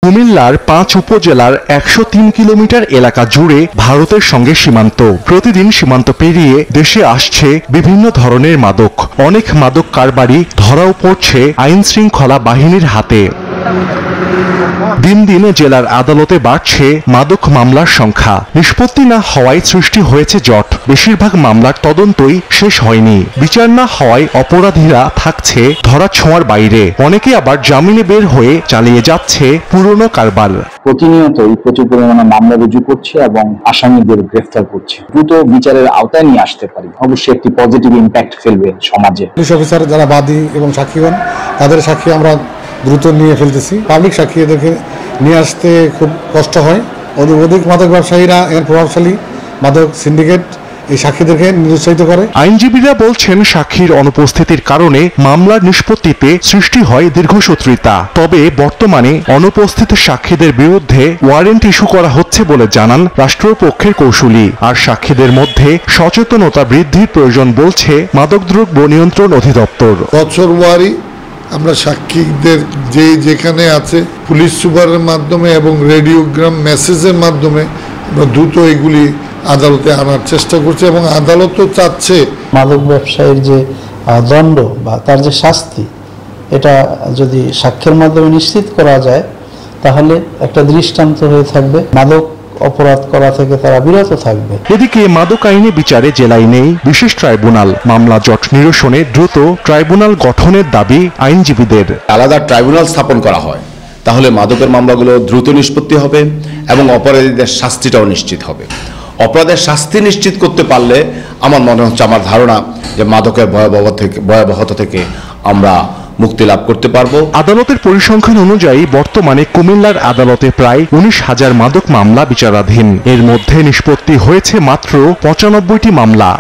কুমিল্লার ৫ উপজেলার ১০৩ কিলোমিটার এলাকা জুড়ে ভারতের সঙ্গে সীমান্ত। প্রতিদিন সীমান্ত পেরিয়ে দেশে আসছে বিভিন্ন ধরনের মাদক। অনেক মাদক কারবারি ধরাও পড়ছে আইন শৃঙ্খলা বাহিনীর হাতে। দিন দিন জেলার আদালতে বাড়ছে মাদক মামলার সংখ্যা। নিষ্পত্তি না হওয়ায় সৃষ্টি হয়েছে জট। বেশিরভাগ মামলার তদন্তই শেষ হয়নি। বিচার না হওয়ায় অপরাধীরা থাকছে ধরাছোঁয়ার বাইরে। অনেকে আবার জামিনে বের হয়ে চালিয়ে যাচ্ছে পুরনো কারবার। প্রতিনিয়তই প্রচুর পরিমাণে মামলা রুজু করছে এবং আসামিদের গ্রেফতার করছে। দ্রুত বিচারের আওতায় নিয়ে আসতে পারি অবশ্যই একটি পজিটিভ ইম্প্যাক্ট ফেলবে সমাজে। পুলিশ অফিসার যারা বাদী এবং সাক্ষীগণ, তাদের সাক্ষী আমরা দ্রুত নিয়ে ফেলতেছি। পাবলিক সাক্ষী এদেরকে নিয়ে আসতে খুব কষ্ট হয়। অধিক মাদক ব্যবসায়ীরা এর প্রভাবশালী মাদক সিন্ডিকেট এই সাক্ষীদেরকে নিরুৎসাহিত করে। আইনজীবীরা বলছেন সাক্ষীর অনুপস্থিতির কারণে মামলার নিষ্পত্তিতে সৃষ্টি হয় দীর্ঘসূত্রিতা। তবে বর্তমানে অনুপস্থিত সাক্ষীদের বিরুদ্ধে ওয়ারেন্ট ইস্যু করা হচ্ছে বলে জানান রাষ্ট্রপক্ষের কৌঁসুলি। আর সাক্ষীদের মধ্যে সচেতনতা বৃদ্ধির প্রয়োজন বলছে মাদকদ্রব্য নিয়ন্ত্রণ অধিদপ্তর। বছরওয়ারি আমরা সাক্ষীদের যেখানে আছে পুলিশ সুপারের মাধ্যমে এবং রেডিওগ্রাম মেসেজের মাধ্যমে আমরা দ্রুত এগুলি আদালতে আনার চেষ্টা করছে এবং আদালতও চাচ্ছে মাদক ব্যবসায়ীর যে দণ্ড বা তার যে শাস্তি, এটা যদি সাক্ষ্যের মাধ্যমে নিশ্চিত করা যায় তাহলে একটা দৃষ্টান্ত হয়ে থাকবে। মাদক অপরাধ করা থেকে তারা বিরত থাকবে। এদিকে মাদক আইনে বিচারে জেলায় নেই বিশেষ ট্রাইব্যুনাল। মামলা জট নিরসনে দ্রুত ট্রাইব্যুনাল গঠনের দাবি আইনজীবীদের। আলাদা ট্রাইব্যুনাল স্থাপন করা হয় তাহলে মাদকের মামলাগুলো দ্রুত নিষ্পত্তি হবে এবং অপরাধীদের শাস্তিটাও নিশ্চিত হবে। অপরাধের শাস্তি নিশ্চিত করতে পারলে আমার মনে হচ্ছে, আমার ধারণা যে মাদকের ভয়াবহতা থেকে আমরা মুক্তি লাভ করতে পারবো। আদালতের পরিসংখ্যান অনুযায়ী বর্তমানে কুমিল্লার আদালতে প্রায় ১৯,০০০ মাদক মামলা বিচারাধীন। এর মধ্যে নিষ্পত্তি হয়েছে মাত্র ৯৫টি মামলা।